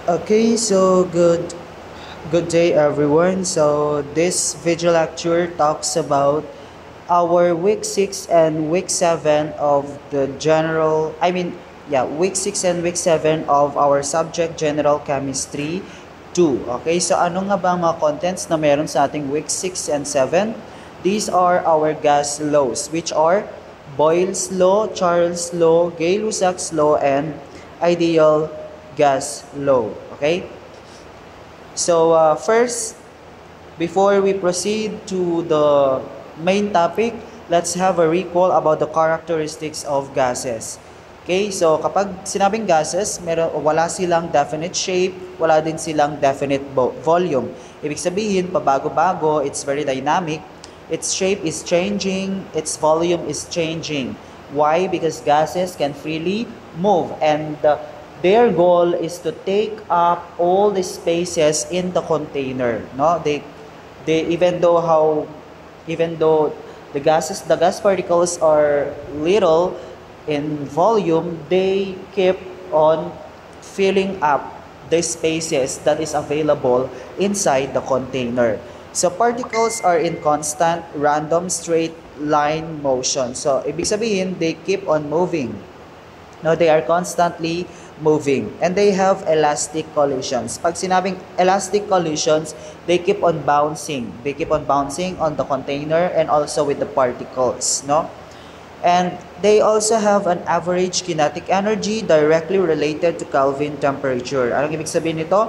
Okay, so good day everyone. So this video lecture talks about our week 6 and week 7 of the week 6 and week 7 of our subject General Chemistry 2. Okay, so ano nga ba ang mga contents na meron sa ating week 6 and 7? These are our gas laws, which are Boyle's law, Charles' law, Gay-Lussac's law, and ideal gas law. Okay? So first, before we proceed to the main topic, let's have a recall about the characteristics of gases. Okay, so kapag sinabing gases, wala silang definite shape, wala din silang definite volume. Ibig sabihin, pabago-bago, it's very dynamic, its shape is changing, its volume is changing. Why? Because gases can freely move, and their goal is to take up all the spaces in the container. No, even though the gas particles are little in volume, they keep on filling up the spaces that is available inside the container. So particles are in constant random straight line motion. So ibig sabihin, they keep on moving. No, they are constantly moving, and they have elastic collisions. Pag sinabing elastic collisions, they keep on bouncing. They keep on bouncing on the container and also with the particles, no? And they also have an average kinetic energy directly related to Kelvin temperature. Anong ibig sabihin nito?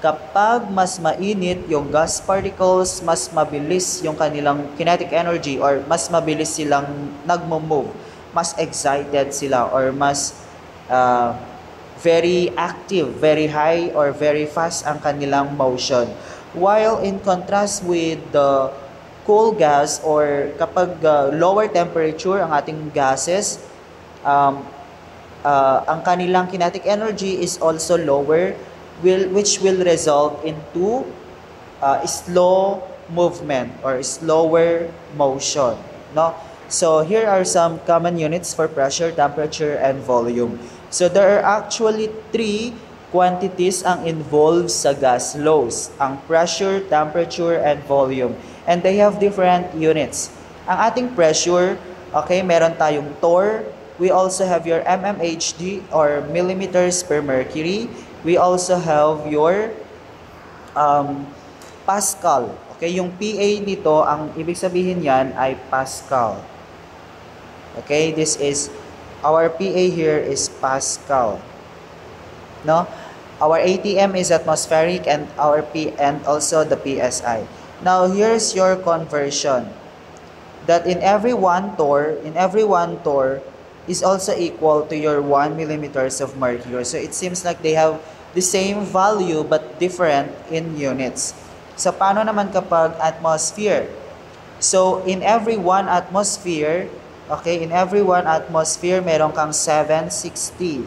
Kapag mas mainit yung gas particles, mas mabilis yung kanilang kinetic energy, or mas mabilis silang nagmo-move, mas excited sila, or mas very active, very high, or very fast ang kanilang motion. While in contrast with the cool gas, or kapag lower temperature ang ating gases, ang kanilang kinetic energy is also lower, which will result into slow movement or slower motion, no? So here are some common units for pressure, temperature, and volume. So there are actually three quantities ang involved sa gas laws: ang pressure, temperature, and volume. And they have different units. Ang ating pressure, okay, meron tayong torr. We also have your mmHg, or millimeters per mercury. We also have your Pascal. Okay, yung PA nito, ang ibig sabihin yan ay Pascal. Okay, this is our PA here is Pascal. No? Our ATM is atmospheric, and and also the PSI. Now here's your conversion. That in every 1 torr is also equal to your 1 millimeters of mercury. So it seems like they have the same value but different in units. So paano naman kapag atmosphere? So in every 1 atmosphere, okay, in every 1 atmosphere, meron kang 760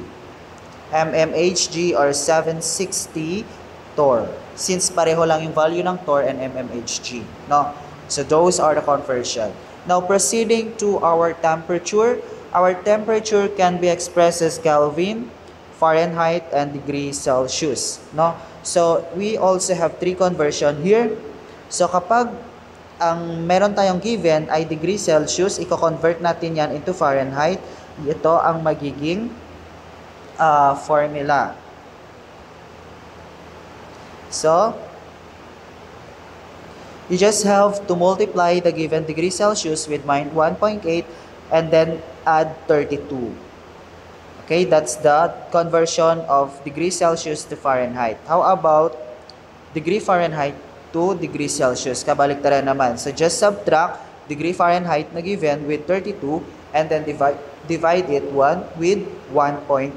mmHg or 760 torr. Since pareho lang yung value ng torr and mmHg, no? So those are the conversion. Now proceeding to our temperature can be expressed as Kelvin, Fahrenheit, and degree Celsius, no? So we also have three conversion here. So kapag ang meron tayong given ay degree Celsius, i-convert natin yan into Fahrenheit. Ito ang magiging formula. So you just have to multiply the given degree Celsius with 1.8 and then add 32. Okay, that's the conversion of degree Celsius to Fahrenheit. How about degree Fahrenheit to degree Celsius? Kabaliktaran naman. So just subtract degree Fahrenheit na given with 32 and then divide it with 1.8.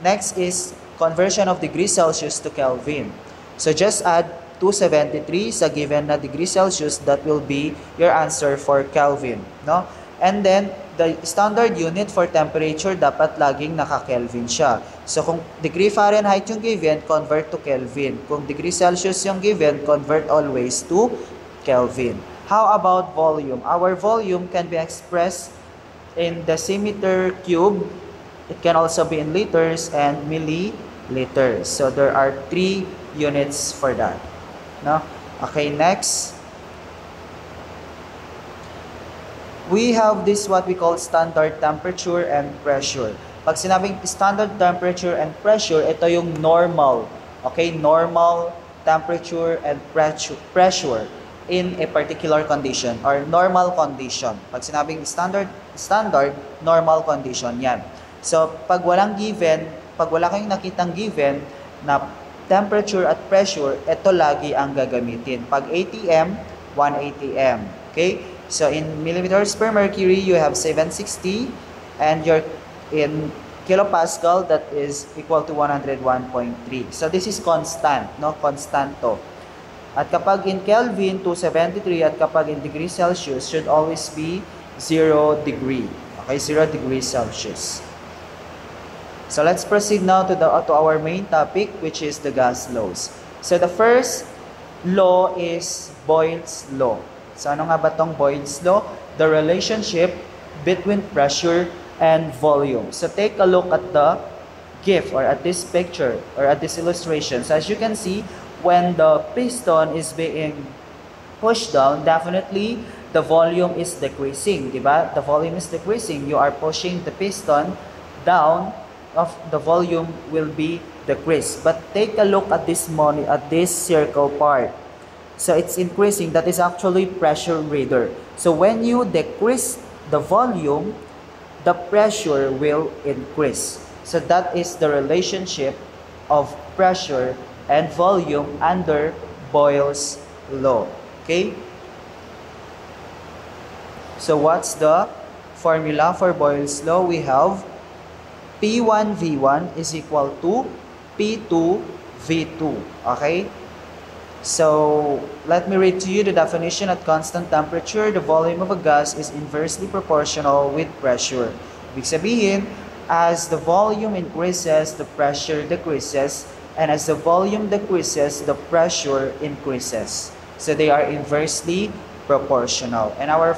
Next is conversion of degree Celsius to Kelvin. So just add 273 sa given na degree Celsius. That will be your answer for Kelvin, no? And then the standard unit for temperature dapat laging naka-Kelvin siya. So kung degree Fahrenheit yung given, convert to Kelvin. Kung degree Celsius yung given, convert always to Kelvin. How about volume? Our volume can be expressed in decimeter cube. It can also be in liters and milliliters. liters. So there are 3 units for that. No? Okay, next. We have this what we call standard temperature and pressure. Pag sinabing standard temperature and pressure, ito yung normal. Okay, normal temperature and pressure in a particular condition or normal condition. Pag sinabing standard, normal condition, yan. So, pag walang given, pag wala kayong nakitang given na temperature at pressure, ito lagi ang gagamitin. Pag ATM, 1 ATM. Okay? So, in millimeters per mercury, you have 760 and you're in kilopascal, that is equal to 101.3. So, this is constant, no? Constant to. At kapag in Kelvin, 273, at kapag in degrees Celsius, should always be 0 degree. Okay, 0 degrees Celsius. So, let's proceed now to our main topic, which is the gas laws. So, the first law is Boyle's law. So, ano nga ba tong Boyle's law? The relationship between pressure and volume. So, take a look at the GIF or at this picture or at this illustration. So, as you can see, when the piston is being pushed down, definitely the volume is decreasing, diba? The volume is decreasing. You are pushing the piston down, of the volume will be decreased. But take a look at this circle part. So it's increasing. That is actually pressure reader. So when you decrease the volume, the pressure will increase. So that is the relationship of pressure and volume under Boyle's law. Okay? So what's the formula for Boyle's law? We have P1V1 is equal to P2V2. Okay? So, let me read to you the definition. At constant temperature, the volume of a gas is inversely proportional with pressure. Ibig sabihin, as the volume increases, the pressure decreases. And as the volume decreases, the pressure increases. So, they are inversely proportional. And our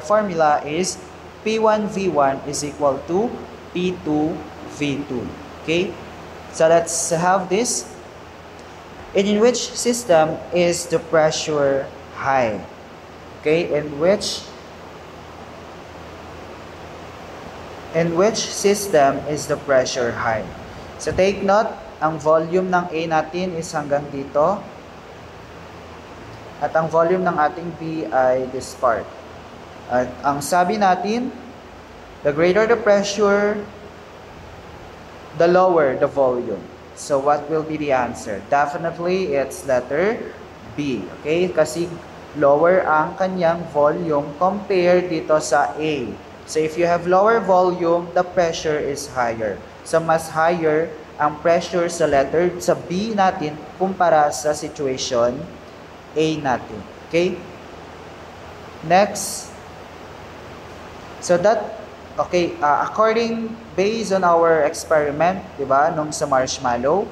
formula is P1V1 is equal to P2V2. Okay? So let's have this. In which system is the pressure high? Okay? In which system is the pressure high? So take note, ang volume ng A natin is hanggang dito. At ang volume ng ating B ay this part. At ang sabi natin, the greater the pressure, the lower the volume. So, what will be the answer? Definitely, it's letter B. Okay? Kasi lower ang kanyang volume compared dito sa A. So, if you have lower volume, the pressure is higher. So, mas higher ang pressure sa B natin kumpara sa situation A natin. Okay? Next. So, based on our experiment, diba, nung sa marshmallow,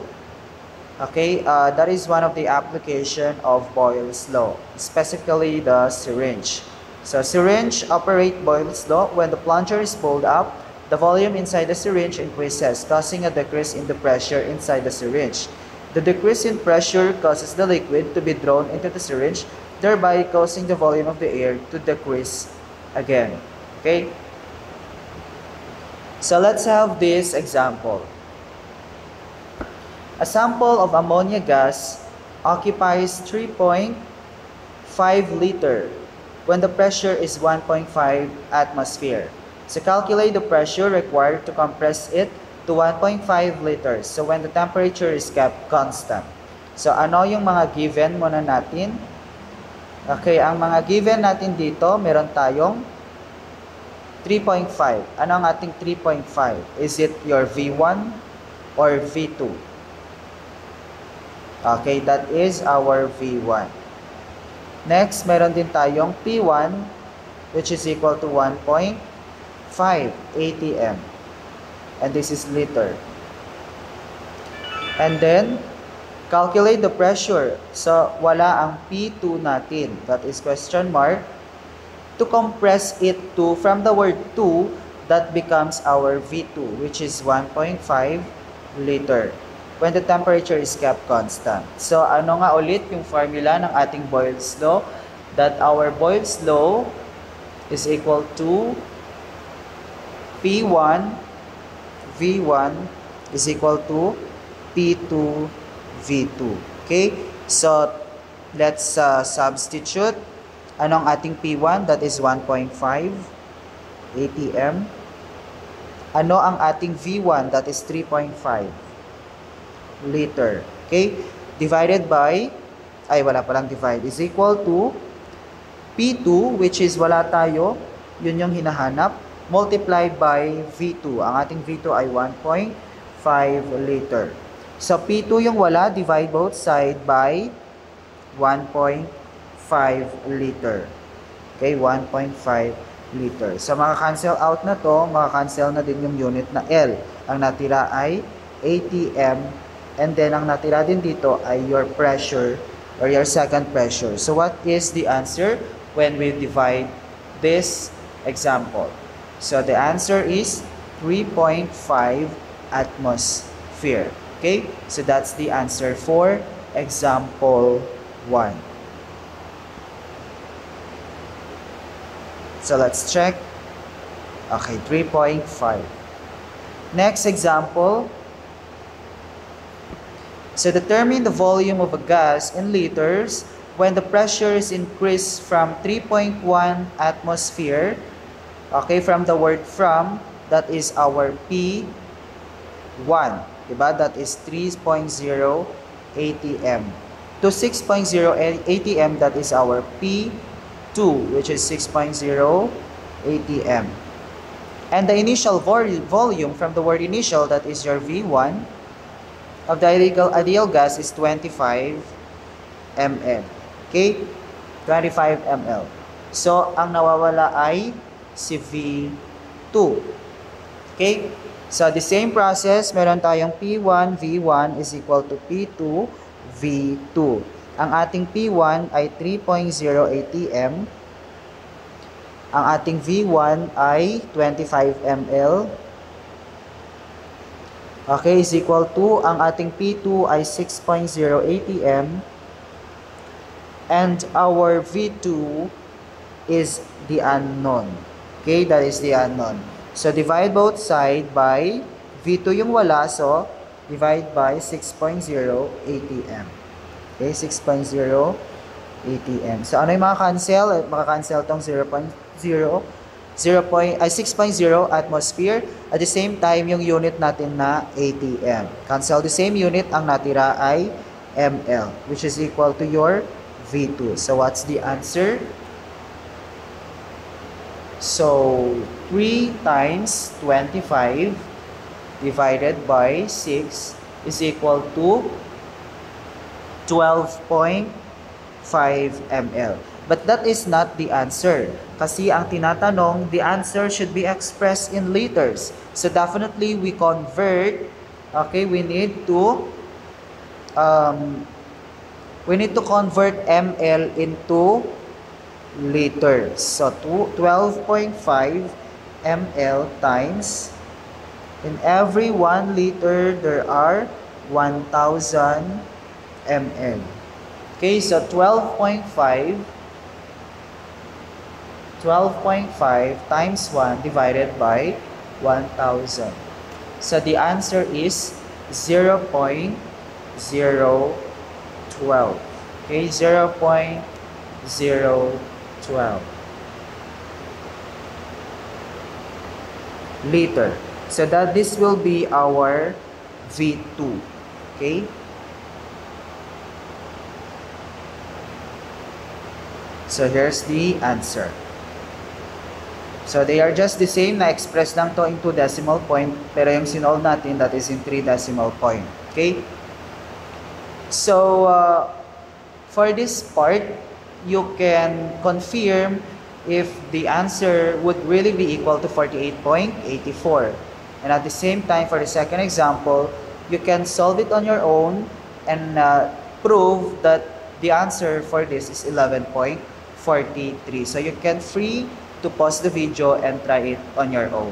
okay, that is one of the application of Boyle's law, specifically the syringe. So, syringe operate Boyle's law. When the plunger is pulled up, the volume inside the syringe increases, causing a decrease in the pressure inside the syringe. The decrease in pressure causes the liquid to be drawn into the syringe, thereby causing the volume of the air to decrease again. Okay? So let's have this example. A sample of ammonia gas occupies 3.5 liter when the pressure is 1.5 atmosphere. So calculate the pressure required to compress it to 1.5 liters. So when the temperature is kept constant. So ano yung mga given muna natin? Okay, ang mga given natin dito, meron tayong 3.5. Ano ang ating 3.5? Is it your V1 or V2? Okay, that is our V1. Next, meron din tayong P1, which is equal to 1.5 ATM. And this is liter. And then, calculate the pressure. So, wala ang P2 natin. That is question mark. To compress it to, from the word to, that becomes our V2, which is 1.5 liter. when the temperature is kept constant. So, ano nga ulit yung formula ng ating Boyle's Law? That our Boyle's Law is equal to P1 V1 is equal to P2 V2. Okay? So, let's substitute. Anong ating P1? That is 1.5 ATM. Ano ang ating V1? That is 3.5 liter. Okay? Divided by, wala palang divide, is equal to P2, which is wala tayo, yun yung hinahanap, multiplied by V2. Ang ating V2 ay 1.5 liter. So, P2 yung wala, divide both side by 1.5 liter. Okay, 1.5 liter. So, maka-cancel out na to, maka-cancel na din yung unit na L. Ang natira ay ATM, and then ang natira din dito ay your pressure or your second pressure. So, what is the answer when we divide this example? So, the answer is 3.5 atmosphere. Okay? So, that's the answer for example 1. So, let's check. Okay, 3.5. Next example. So, determine the volume of a gas in liters when the pressure is increased from 3.1 atmosphere. Okay, from the word from, that is our P1. Diba? That is 3.0 ATM. To 6.0 ATM, that is our P2, which is 6.0 ATM. And the initial volume from the word initial, that is your V1, of the ideal gas is 25 ml. Okay? 25 ml. So, ang nawawala ay si V2. Okay? So, the same process, meron tayong P1, V1 is equal to P2, V2. Ang ating P1 ay 3.0 ATM. Ang ating V1 ay 25 ml. Okay, is equal to, ang ating P2 ay 6.0 ATM. And our V2 is the unknown. Okay, that is the unknown. So, divide both side by V2 yung wala, so divide by 6.0 ATM. Okay, 6.0 ATM. So, ano yung maka-cancel? Maka-cancel tong 6.0 atmosphere. At the same time, yung unit natin na ATM. Cancel the same unit, ang natira ay ml, which is equal to your V2. So, what's the answer? So, 3 times 25 divided by 6 is equal to 12.5 ml. But that is not the answer. Kasi ang tinatanong, the answer should be expressed in liters. So, definitely, we convert. Okay, we need to convert ml into liters. So, 12.5 ml times, in every 1 liter, there are 1,000 ml. Okay, so 12.5 times 1 divided by 1,000. So, the answer is 0.012. Okay, 0.012 liter. So that this will be our V2. Okay? So here's the answer. So they are just the same, na-express lang to in 2 decimal point, pero yung sinolve natin, that is in 3 decimal point. Okay? So, for this part, you can confirm if the answer would really be equal to 48.84. And at the same time, for the second example, you can solve it on your own and prove that the answer for this is 11.43. So you can free to pause the video and try it on your own.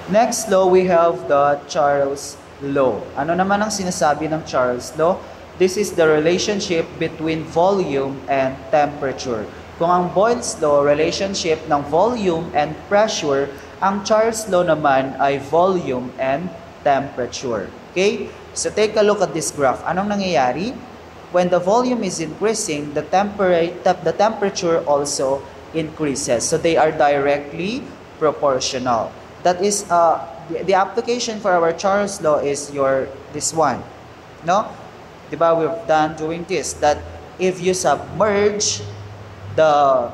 Next law, we have the Charles Law. Ano naman ang sinasabi ng Charles Law? This is the relationship between volume and temperature. Kung ang Boyle's Law, relationship ng volume and pressure, ang Charles Law naman ay volume and temperature. Okay? So take a look at this graph. Anong nangyayari? When the volume is increasing, the temperature also increases. So they are directly proportional. That is, the application for our Charles Law is this one. No? Diba, we've done doing this, that if you submerge the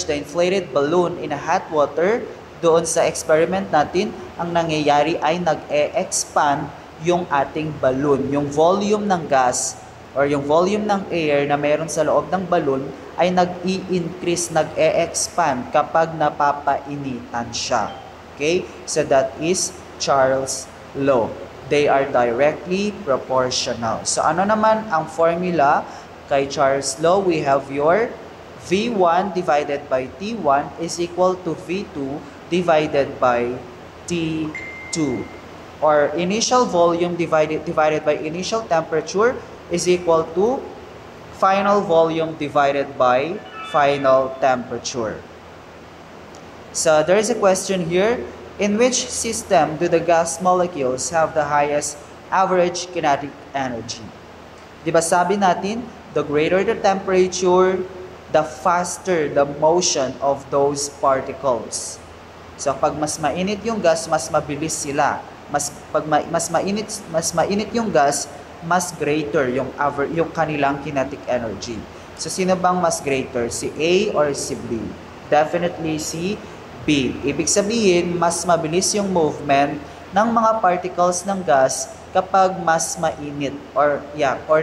inflated balloon in a hot water, doon sa experiment natin, ang nangyayari ay nag-e-expand yung ating balloon. Yung volume ng gas or yung volume ng air na meron sa loob ng balloon ay nag-i-increase, nag-e-expand kapag napapainitan siya. Okay? So that is Charles' Law. They are directly proportional. So ano naman ang formula kay Charles' Law? We have your V1 divided by T1 is equal to V2 divided by T2. Or initial volume divided by initial temperature is equal to final volume divided by final temperature. So there is a question here. In which system do the gas molecules have the highest average kinetic energy? Diba sabi natin, the greater the temperature, the faster the motion of those particles. So pag mas mainit yung gas, mas mabilis sila. Pag mas mainit yung gas, mas greater yung kanilang kinetic energy. So sino bang mas greater, si A or si B? Definitely si B. Ibig sabihin, mas mabilis yung movement ng mga particles ng gas kapag mas mainit or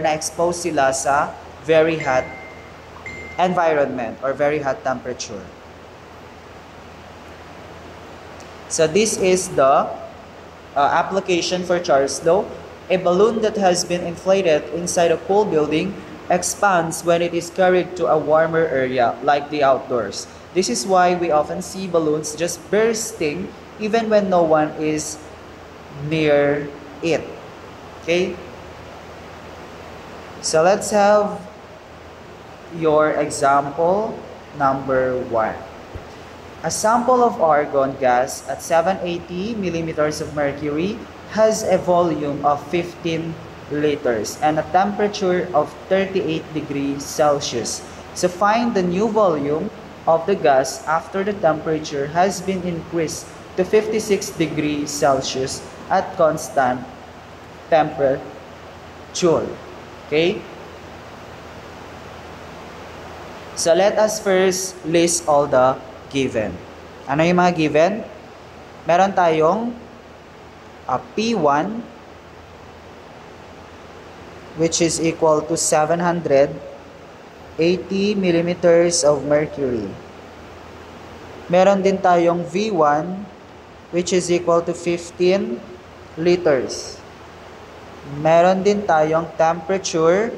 na-expose sila sa very hot environment or very hot temperature. So this is the application for Charles' Law. A balloon that has been inflated inside a cool building expands when it is carried to a warmer area like the outdoors. This is why we often see balloons just bursting even when no one is near it. Okay? So let's have your example number 1. A sample of argon gas at 780 millimeters of mercury has a volume of 15 liters and a temperature of 38 degrees Celsius. So find the new volume of the gas after the temperature has been increased to 56 degrees Celsius at constant temperature. Okay? So let us first list all the given. Ano yung mga given? Meron tayong P1 which is equal to 780 millimeters of mercury. Meron din tayong V1 which is equal to 15 liters. Meron din tayong temperature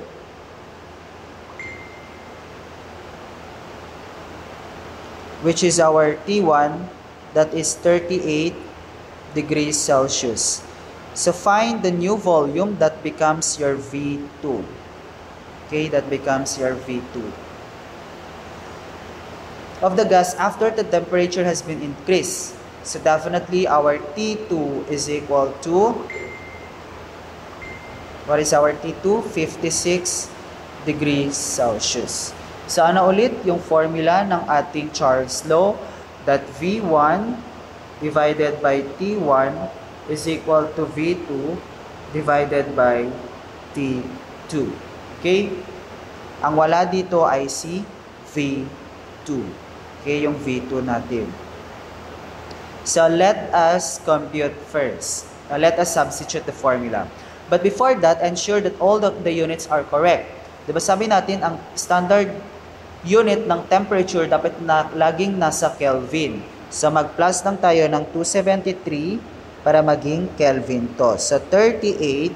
which is our T1 that is 38 degrees Celsius. So find the new volume that becomes your V2. Okay, that becomes your V2. Of the gas after the temperature has been increased. So definitely our T2 is equal to, what is our T2? 56 degrees Celsius. So ano ulit yung formula ng ating Charles' Law? That V1 divided by T1 is equal to V2 divided by T2. Okay? Ang wala dito ay si V2. Okay, yung V2 natin. So let us compute first. Let us substitute the formula. But before that, ensure that all the units are correct. Diba sabi natin, ang standard unit ng temperature dapat laging nasa Kelvin. So mag-plus lang tayo ng 273 para maging Kelvin to. So 38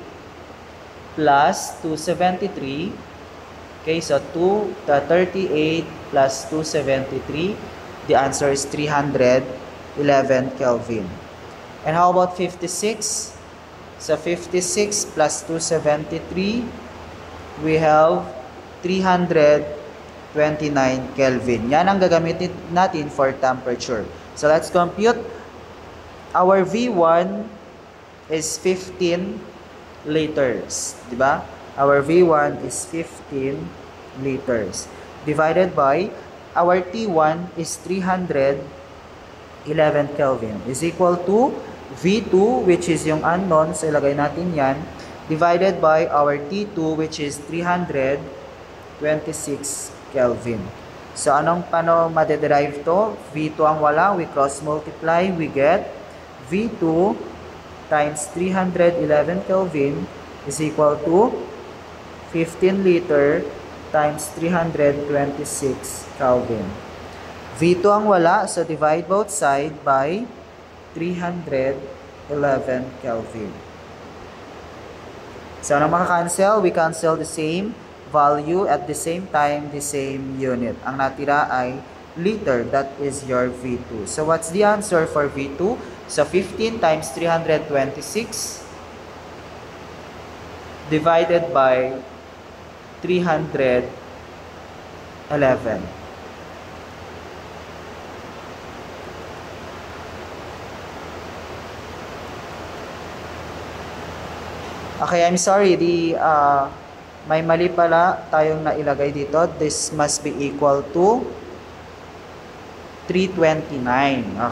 plus 273. Okay, so 38 plus 273, the answer is 300 11 Kelvin. And how about 56? So 56 plus 273, we have 329 Kelvin. Yan ang gagamitin natin for temperature. So let's compute. Our V1 is 15 liters. Diba? Our V1 is 15 liters. Divided by, our T1 is 311 Kelvin. Is equal to V2, which is yung unknown. So ilagay natin yan. Divided by our T2, which is 326 Kelvin. So paano madederive to? V2 ang wala. We cross multiply. We get V2 times 311 Kelvin is equal to 15 liter times 326 Kelvin. V2 ang wala, so divide both sides by 311 Kelvin. So ano makakancel? We cancel the same value at the same time, the same unit. Ang natira ay liter, that is your V2. So what's the answer for V2? So 15 times 326 divided by 311. Okay, I'm sorry, may mali pala tayong nailagay dito. This must be equal to 329.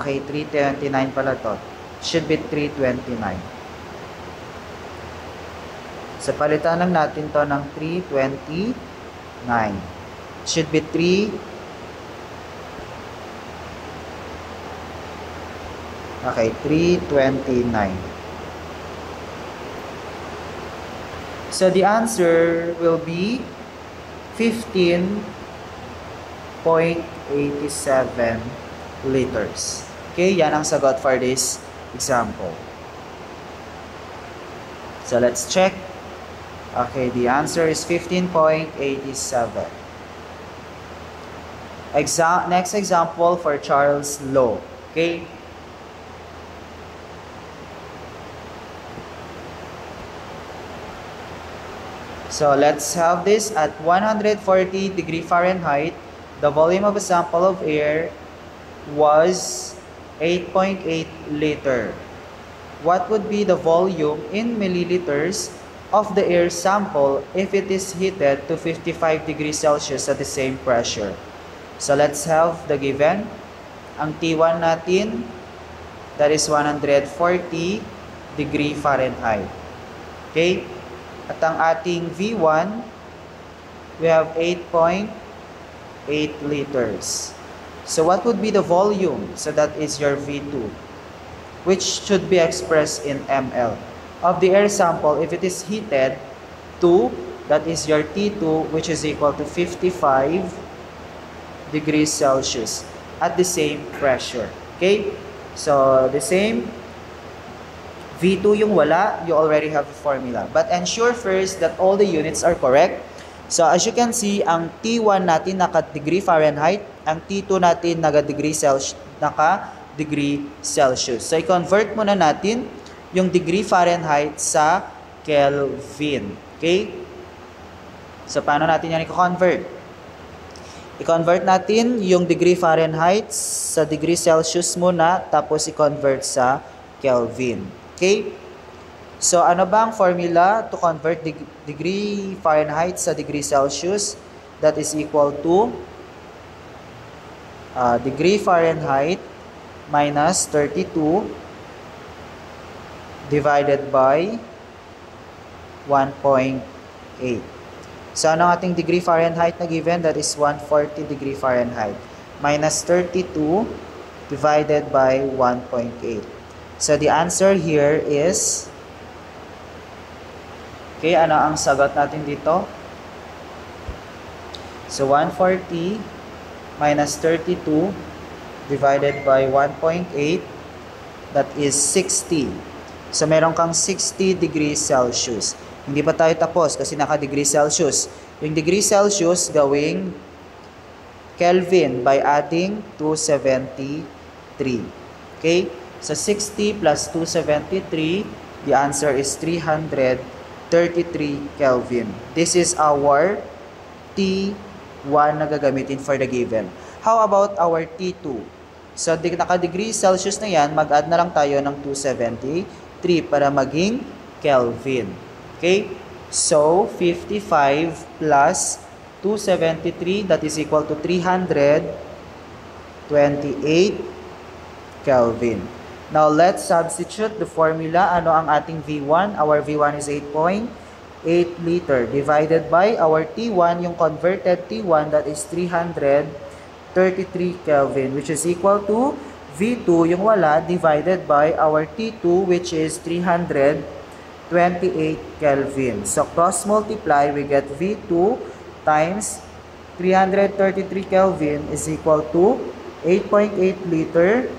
Okay, 329 pala to. Should be 329. So, palitan lang natin to ng 329. Should be 3. Okay, 329. So, the answer will be 15.87 liters. Okay, yan ang sagot for this example. So, let's check. Okay, the answer is 15.87. Next example for Charles' law. Okay. So let's have this at 140 degree Fahrenheit. The volume of a sample of air was 8.8 liter. What would be the volume in milliliters of the air sample if it is heated to 55 degrees Celsius at the same pressure? So let's have the given. Ang T1 natin, that is 140 degree Fahrenheit. Okay? At ang ating V1, we have 8.8 liters. So what would be the volume? So that is your V2, which should be expressed in ml. Of the air sample, if it is heated to, that is your T2, which is equal to 55 degrees Celsius at the same pressure. Okay? So the same V2 yung wala, you already have the formula. But ensure first that all the units are correct. So as you can see, ang T1 natin naka-degree Fahrenheit, ang T2 natin naka-degree Celsius. So i-convert muna natin yung degree Fahrenheit sa Kelvin. Okay? So paano natin yan i-convert? I-convert natin yung degree Fahrenheit sa degree Celsius muna, tapos i-convert sa Kelvin. Okay? So, ano ba ang formula to convert degree Fahrenheit sa degree Celsius? That is equal to degree Fahrenheit minus 32 divided by 1.8. So, ano ang ating degree Fahrenheit na given? That is 140 degree Fahrenheit minus 32 divided by 1.8. So, the answer here is, okay, ano ang sagot natin dito? So, 140 minus 32 divided by 1.8, that is 60. So, meron kang 60 degrees Celsius. Hindi pa tayo tapos kasi naka-degree Celsius. Yung degree Celsius gawing Kelvin by adding 273. Okay? So 60 plus 273, the answer is 333 Kelvin. This is our T1 na gagamitin for the given. How about our T2? So, naka-degree Celsius na yan, mag-add na lang tayo ng 273 para maging Kelvin. Okay? So, 55 plus 273, that is equal to 328 Kelvin. Now, let's substitute the formula. Ano ang ating V1? Our V1 is 8.8 liter divided by our T1, yung converted T1, that is 333 Kelvin, which is equal to V2, yung wala, divided by our T2, which is 328 Kelvin. So, cross multiply, we get V2 times 333 Kelvin is equal to 8.8 liter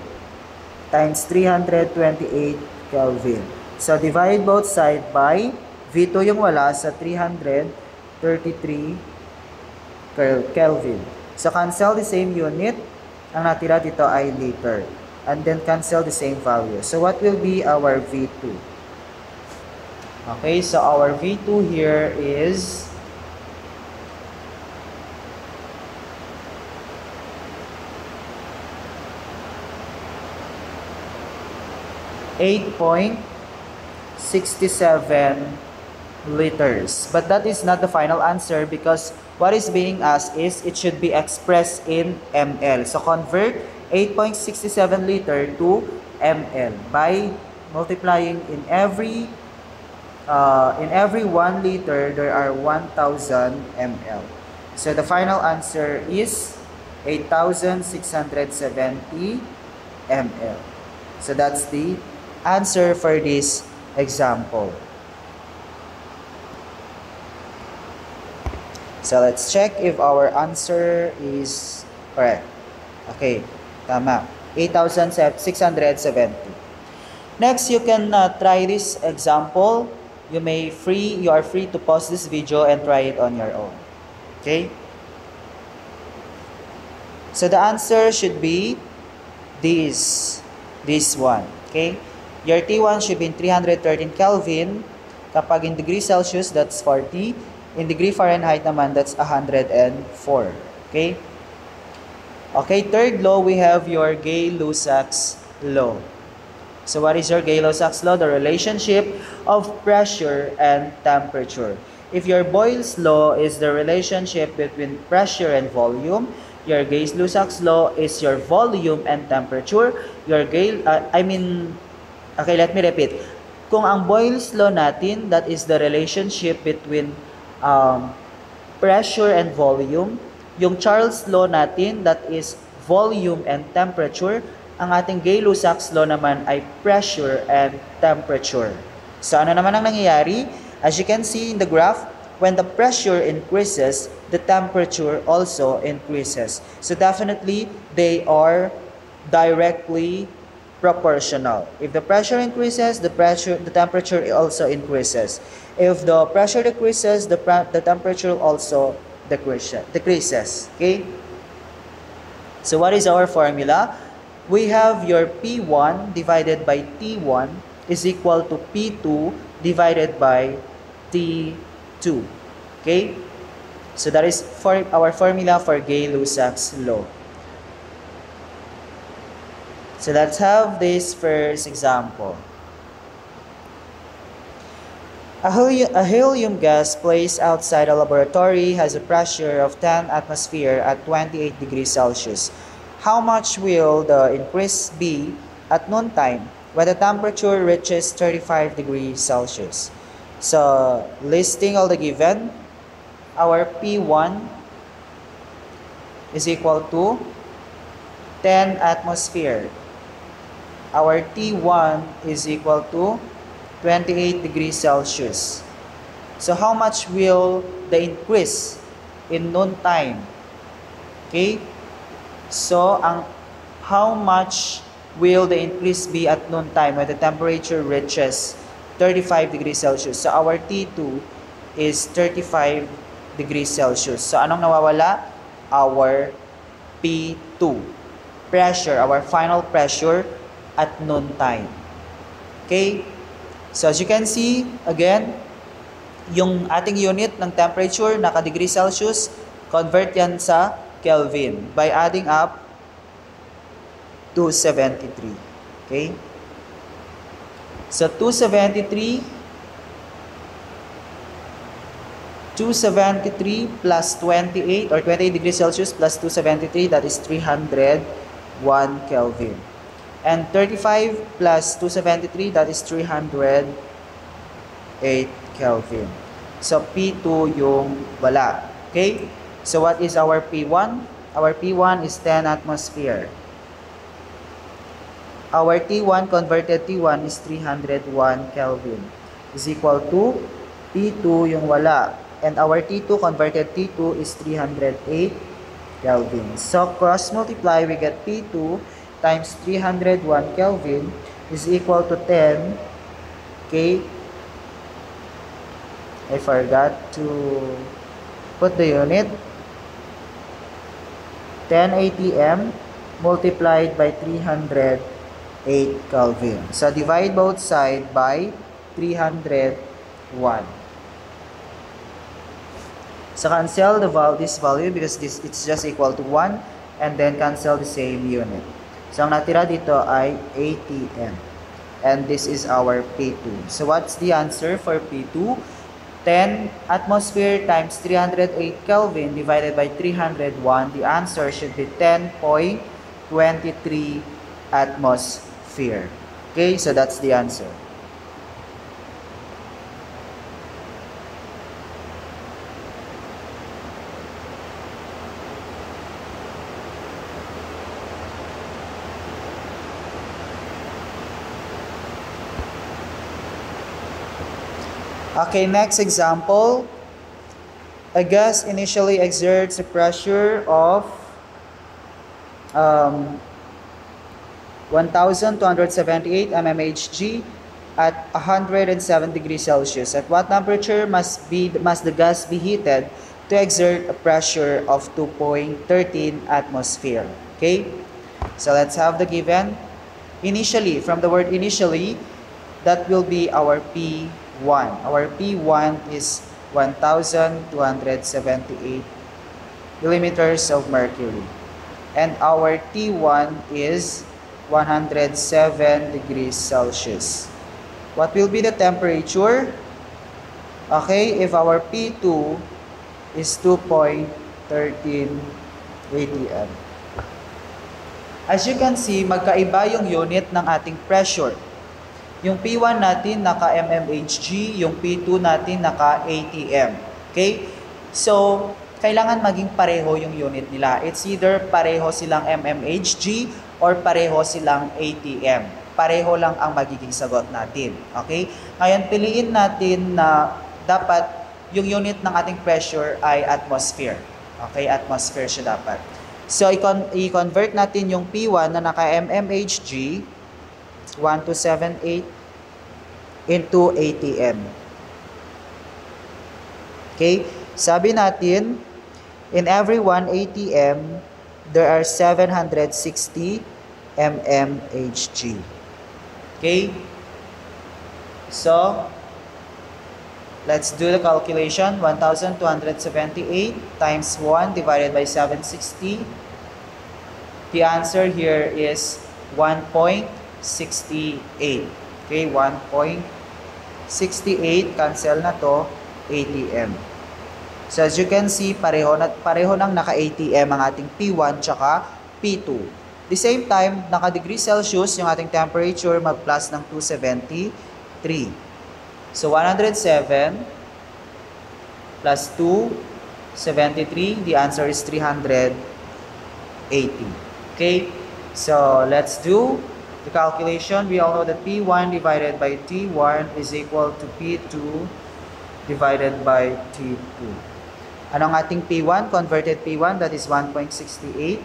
times 328 Kelvin. So, divide both sides by V2 yung wala sa 333 Kelvin. So, cancel the same unit. Ang natira dito ay liter. And then, cancel the same value. So, what will be our V2? Okay, so our V2 here is 8.67 liters. But that is not the final answer because what is being asked is it should be expressed in ml. So convert 8.67 liter to ml by multiplying in every 1 liter there are 1,000 ml. So the final answer is 8,670 ml. So that's the answer for this example. So let's check if our answer is correct. Okay, tama. 8,670. Next, you can try this example. You are free to pause this video and try it on your own. Okay? So the answer should be this one. Okay? Your T1 should be in 313 Kelvin. Kapag in degree Celsius, that's 40. In degree Fahrenheit naman, that's 104. Okay? Okay, third law, we have your Gay-Lussac's law. So what is your Gay-Lussac's law? The relationship of pressure and temperature. If your Boyle's law is the relationship between pressure and volume, your Gay-Lussac's law is your volume and temperature. Okay, let me repeat. Kung ang Boyle's law natin, that is the relationship between pressure and volume. Yung Charles law natin, that is volume and temperature. Ang ating Gay-Lussac's law naman ay pressure and temperature. So ano naman ang nangyayari? As you can see in the graph, when the pressure increases, the temperature also increases. So definitely, they are directly proportional. If the pressure increases, the temperature also increases. If the pressure decreases, the temperature also decreases. Okay? So what is our formula? We have your P1 divided by T1 is equal to P2 divided by T2. Okay? So that is for our formula for Gay-Lussac's law. So let's have this first example. A helium gas placed outside a laboratory has a pressure of 10 atmosphere at 28 degrees Celsius. How much will the increase be at noontime when the temperature reaches 35 degrees Celsius? So, listing all the given, our P1 is equal to 10 atmosphere. Our T1 is equal to 28 degrees Celsius. So how much will the increase in noontime? Okay? So how much will the increase be at noontime when the temperature reaches 35 degrees Celsius? So our T2 is 35 degrees Celsius. So anong nawawala? Our P2. Pressure, our final pressure at noon time. Okay? So as you can see, again, yung ating unit ng temperature, naka-degree Celsius, convert yan sa Kelvin by adding up 273. Okay? So 273 plus 28 or 28 degrees Celsius plus 273, that is 301 Kelvin. And 35 plus 273, that is 308 Kelvin. So P2 yung wala. Okay? So what is our P1? Our P1 is 10 atmosphere. Our T1 converted T1 is 301 Kelvin is equal to P2 yung wala. And our T2 converted T2 is 308 Kelvin. So cross multiply, we get P2 times 301 Kelvin is equal to 10. Okay. I forgot to put the unit. 10 ATM multiplied by 308 Kelvin. So divide both sides by 301. So cancel this value because it's just equal to 1 and then cancel the same unit. So ang natira dito ay ATM. And this is our P2. So what's the answer for P2? 10 atmosphere times 308 Kelvin divided by 301. The answer should be 10.23 atmosphere. Okay, so that's the answer. Okay, next example. A gas initially exerts a pressure of 1,278 mmHg at 107 degrees Celsius. At what temperature must the gas be heated to exert a pressure of 2.13 atmosphere? Okay, so let's have the given. Initially, from the word initially, that will be our P1. Our P1 is 1,278 millimeters of mercury. And our T1 is 107 degrees Celsius. What will be the temperature? Okay, if our P2 is 2.13 atm. As you can see, magkaiba yung unit ng ating pressure. Yung P1 natin naka mmHg, yung P2 natin naka atm. Okay? So, kailangan maging pareho yung unit nila. It's either pareho silang mmHg or pareho silang atm. Pareho lang ang magiging sagot natin. Okay? Ngayon, piliin natin na dapat yung unit ng ating pressure ay atmosphere. Okay? Atmosphere siya dapat. So, i-convert natin yung P1 na naka mmHg 1278 into atm. Okay? Sabi natin, in every 1 atm, there are 760 mmHg. Okay? So, let's do the calculation. 1,278 times 1 divided by 760. The answer here is 1.68. Okay, 1.68. Cancel na to. ATM. So as you can see, pareho nang naka-ATM ang ating P1 tsaka P2. The same time, naka-degree Celsius yung ating temperature, mag-plus ng 273. So 107 plus 273, the answer is 380. Okay, so let's do the calculation. We all know that P1 divided by T1 is equal to P2 divided by T2. Anong ating P1? Converted P1, that is 1.68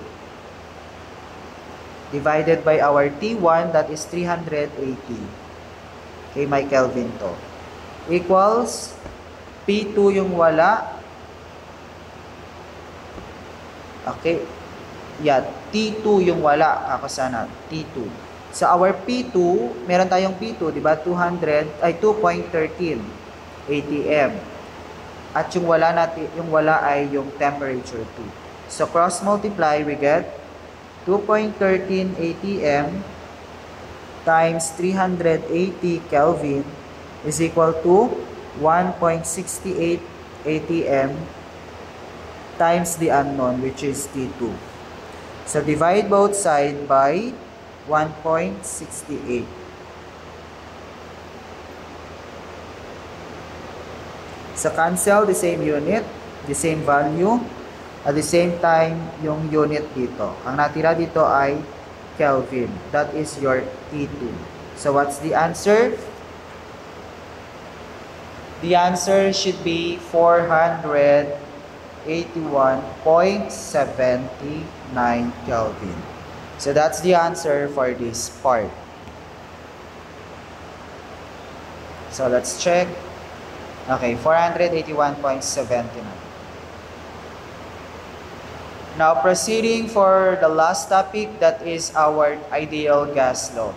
divided by our T1, that is 380. Okay, may Kelvin to. Equals P2 yung wala. Okay. Yeah, T2 yung wala. Ako sana, T2. Sa our P2, meron tayong P2, di ba? 2.13 atm. At yung wala ay yung temperature 2. So cross multiply, we get 2.13 atm times 380 Kelvin is equal to 1.68 atm times the unknown, which is T2. So divide both sides by 1.68. So cancel the same unit, the same value, at the same time yung unit dito. Ang natira dito ay Kelvin. That is your T2. So what's the answer? The answer should be 481.79 Kelvin. So that's the answer for this part. So let's check. Okay, 481.79. Now proceeding for the last topic, that is our ideal gas law.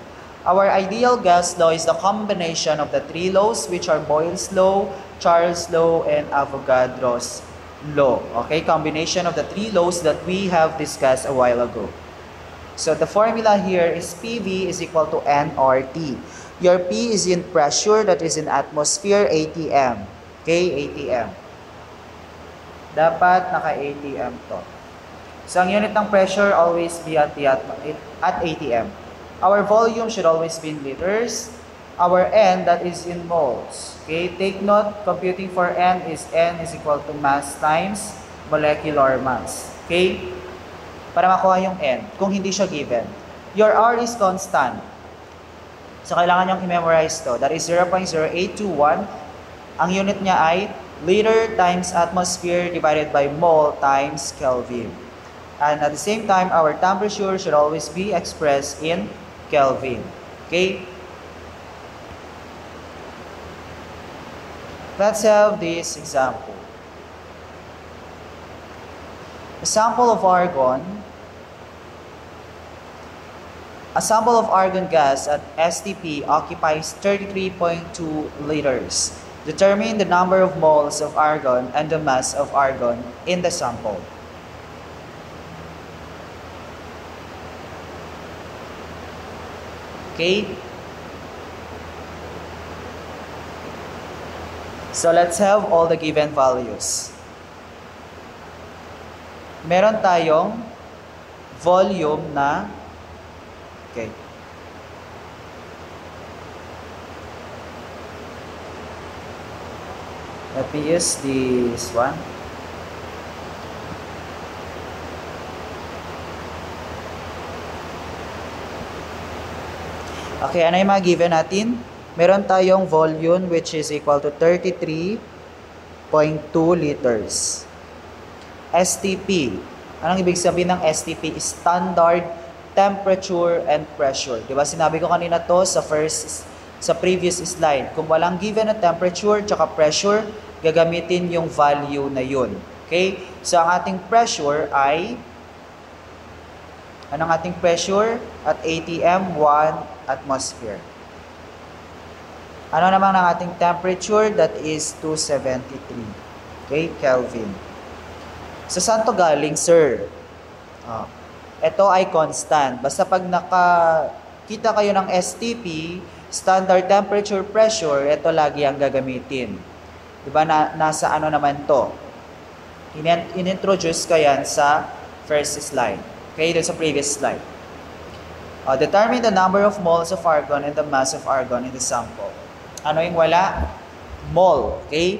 Our ideal gas law is the combination of the three laws, which are Boyle's law, Charles' law, and Avogadro's law. Okay, combination of the three laws that we have discussed a while ago. So the formula here is PV is equal to nRT. Your P is in pressure, that is in atmosphere, ATM. Okay, ATM. Dapat naka-ATM to. So ang unit ng pressure always be at ATM. Our volume should always be in liters. Our N, that is in moles. Okay, take note, computing for N is equal to mass times molecular mass. Okay, para makuha yung N, kung hindi siya given. Your R is constant. So, kailangan niyong i-memorize to. That is 0.0821. Ang unit niya ay liter times atmosphere divided by mole times Kelvin. And at the same time, our temperature should always be expressed in Kelvin. Okay? Let's have this example. A sample of argon. A sample of argon gas at STP occupies 33.2 liters. Determine the number of moles of argon and the mass of argon in the sample. Okay? So let's have all the given values. Meron tayong volume na okay. Let me use this one. Okay, ano yung mga given natin? Meron tayong volume which is equal to 33.2 liters. STP. Anong ibig sabihin ng STP? Standard temperature and pressure. Diba? Sinabi ko kanina to sa previous slide. Kung walang given na temperature tsaka pressure, gagamitin yung value na yun. Okay? So, ang ating pressure ay anong ating pressure? At ATM, 1 atmosphere. Ano naman ang ating temperature? That is 273. Okay? Kelvin. So, saan to galing, sir? Ito ay constant. Basta pag nakakita kayo ng STP, standard temperature pressure, ito lagi ang gagamitin. Diba nasa ano naman to? In-introduce ko yan sa first slide. Okay, dun sa previous slide. Determine the number of moles of argon and the mass of argon in the sample. Ano yung wala? Mole. Okay?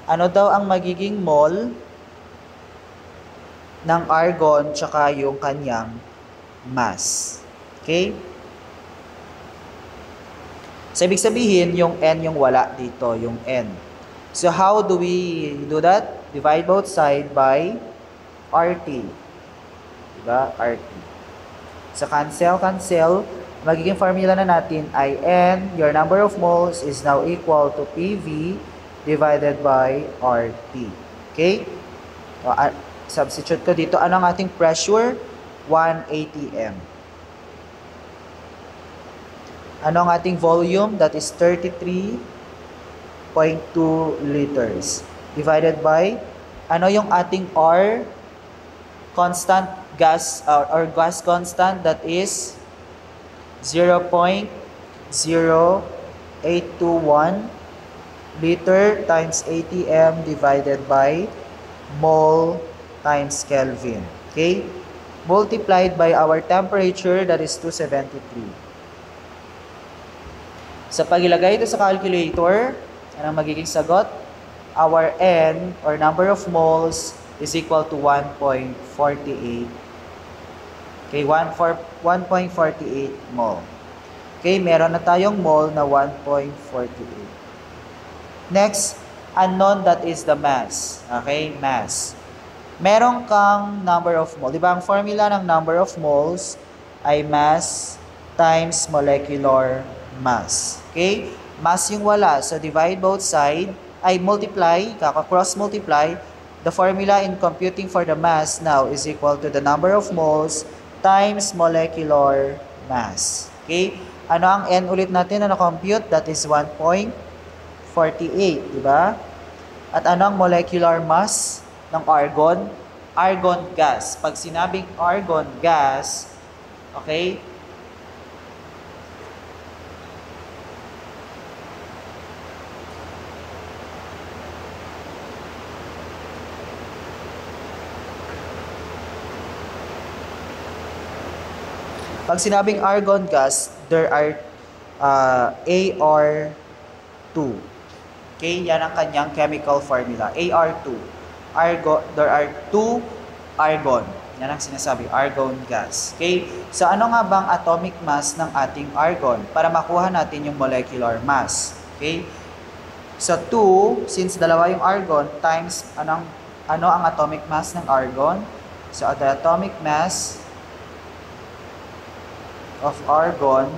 Ano daw ang magiging mole ng argon tsaka yung kanyang mass. Okay? So, ibig sabihin, yung N yung wala dito, yung N. So, how do we do that? Divide both sides by RT. Diba? RT. So, cancel. Magiging formula na natin ay N, your number of moles is now equal to PV divided by RT. Okay? Substitute ko dito. Ano ang ating pressure? 1 atm. Ano ang ating volume? That is 33.2 liters. Divided by, ano yung ating R? Constant gas, or gas constant, that is 0.0821 liter times ATM divided by mole times Kelvin. Okay? Multiplied by our temperature, that is 273. Sa pagilagay ito sa calculator, anong magiging sagot? Our N, or number of moles, is equal to 1.48. Okay, 1.48 mole. Okay, meron na tayong mole na 1.48. Next, unknown, that is the mass. Okay, mass. Meron kang number of mole. Di ba ang formula ng number of moles ay mass times molecular mass. Okay? Mass yung wala. So, divide both side, ay multiply, kaka-cross multiply. The formula in computing for the mass now is equal to the number of moles times molecular mass. Okay? Ano ang N ulit natin na na-compute? That is 1.48, di ba? At ano ang molecular mass ng argon? Argon gas. Pag sinabing argon gas, okay, pag sinabing argon gas, there are AR2. Okay, yan ang kanyang chemical formula. AR2. There are 2 argon. Yan ang sinasabi, argon gas. Okay, so ano nga bang atomic mass ng ating argon para makuha natin yung molecular mass? Okay, so 2, since dalawa yung argon, times ano ang atomic mass ng argon? So the atomic mass of argon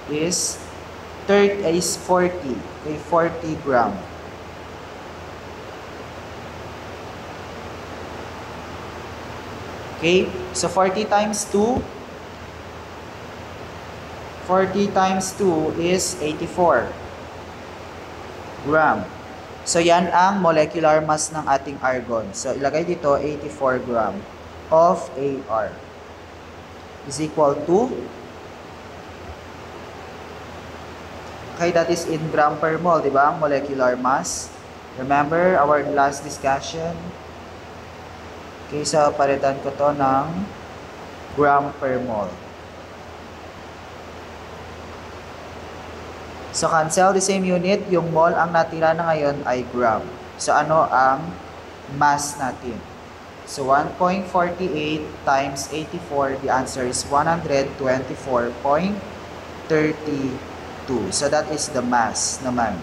is 40. Okay, 40 gram. Okay, so 40 times 2. 40 times 2 is 84 gram. So yan ang molecular mass ng ating argon. So ilagay dito 84 gram of AR is equal to, okay, that is in gram per mole, di ba? Molecular mass. Remember our last discussion? Okay, so palitan ko to ng gram per mole. So cancel the same unit, yung mole ang natira na ngayon ay gram. So ano ang mass natin? So 1.48 times 84, the answer is 124.32. So that is the mass naman.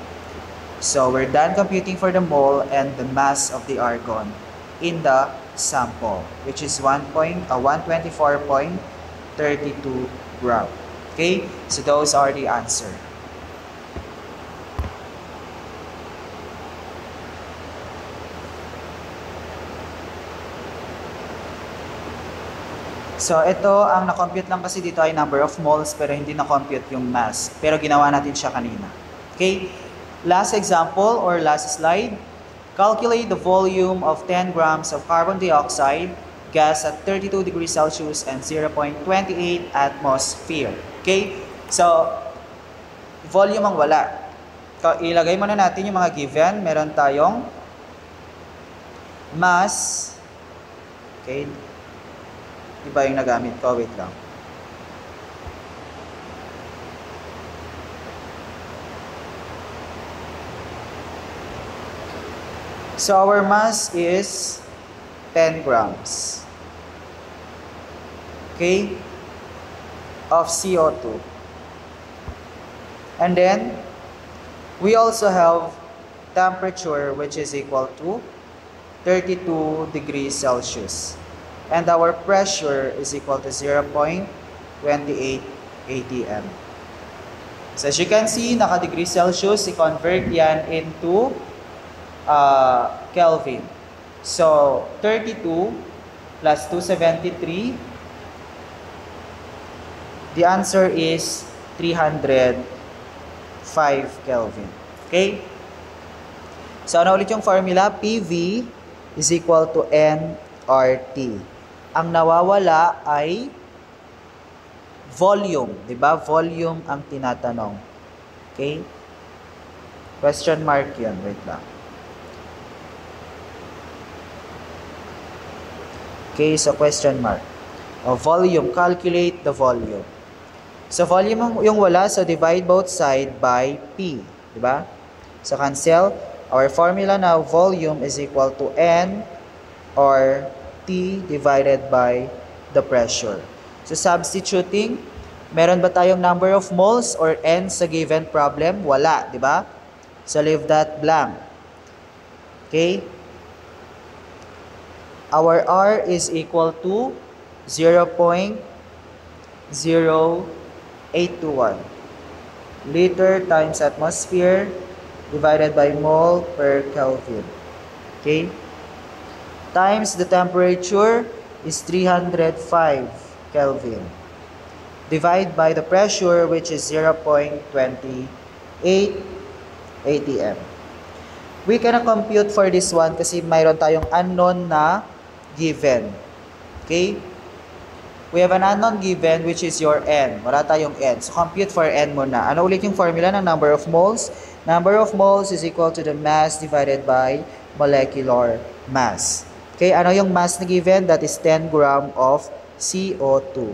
So we're done computing for the mole and the mass of the argon in the sample, which is 124.32 gram. Okay, so those are the answer. So, ito, ang na-compute lang kasi dito ay number of moles pero hindi na-compute yung mass. Pero ginawa natin siya kanina. Okay? Last example or last slide. Calculate the volume of 10 grams of carbon dioxide gas at 32 degrees Celsius and 0.28 atmosphere. Okay? So, volume ang wala. Ilagay muna natin yung mga given. Meron tayong mass. Okay? Iba yung nagamit ko. Wait lang. So, our mass is 10 grams. Okay? Of CO2. And then, we also have temperature which is equal to 32 degrees Celsius. And our pressure is equal to 0.28 atm. So as you can see, naka-degree Celsius, i-convert yan into Kelvin. So 32 plus 273 The answer is 305 Kelvin. Okay? So, ano ulit yung formula? PV is equal to nRT. Ang nawawala ay volume. Diba? Volume ang tinatanong. Okay? Question mark yun. Wait lang. Okay, so question mark. Volume. Calculate the volume. So, volume yung wala, so divide both side by P. Diba? So, cancel. Our formula now, volume is equal to N or T divided by the pressure. So, substituting, meron ba tayong number of moles or N sa given problem? Wala, diba? So, leave that blank. Okay? Our R is equal to 0.0821 liter times atmosphere divided by mole per Kelvin. Okay? Times the temperature is 305 Kelvin. Divide by the pressure, which is 0.28 atm. We cannot compute for this one kasi mayroon tayong unknown na given. Okay? We have an unknown given which is your N. Wala tayong N. So, compute for N muna. Ano ulit yung formula ng number of moles? Number of moles is equal to the mass divided by molecular mass. Okay, ano yung mass na given? That is 10 gram of CO2.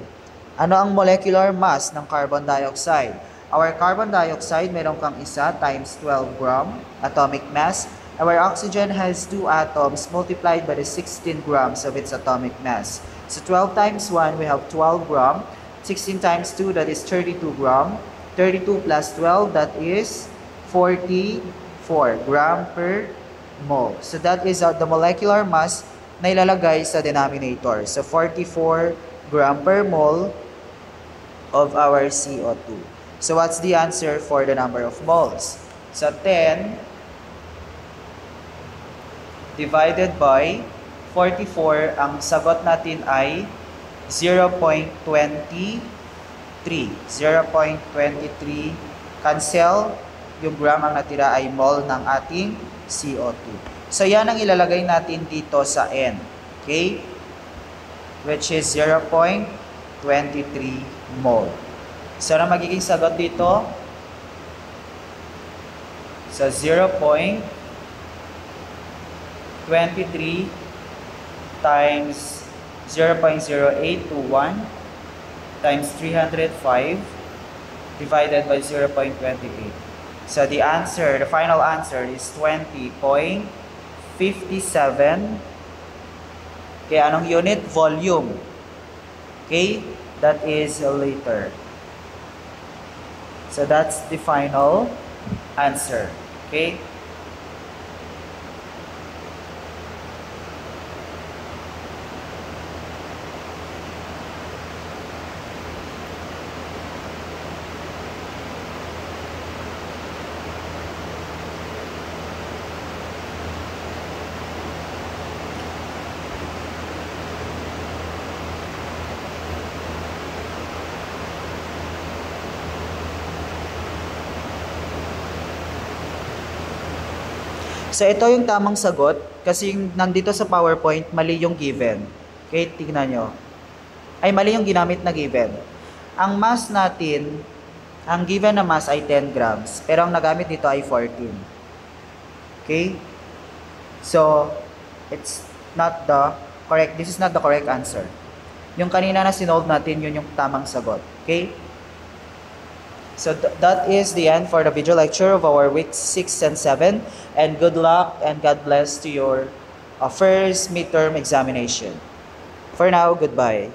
Ano ang molecular mass ng carbon dioxide? Our carbon dioxide, meron kang isa times 12 gram atomic mass. Our oxygen has 2 atoms multiplied by the 16 grams of its atomic mass. So 12 times 1, we have 12 gram. 16 times 2, that is 32 gram. 32 plus 12, that is 44 gram per mole. So that is the molecular mass na ilalagay sa denominator. So 44 gram per mole of our CO2. So what's the answer for the number of moles? So 10 divided by 44, ang sagot natin ay 0.23. 0.23. Cancel. Yung gram ang natira ay mole ng ating CO2. So yan ang ilalagay natin dito sa N. Okay? Which is 0.23 mole. So ano magiging sagot dito? So 0.23 times 0.0821 times 305 divided by 0.28. So the answer, the final answer is 20.57. Okay, anong unit? Volume. Okay, that is a liter. So that's the final answer. Okay. So, ito yung tamang sagot kasi nandito sa PowerPoint, mali yung given. Okay, tingnan nyo. Ay, mali yung ginamit na given. Ang mass natin, ang given na mass ay 10 grams, pero ang nagamit dito ay 14. Okay? So, it's not the correct, this is not the correct answer. Yung kanina na sinolve natin, yun yung tamang sagot. Okay? So that is the end for the video lecture of our week 6 and 7. And good luck and God bless to your first midterm examination. For now, goodbye.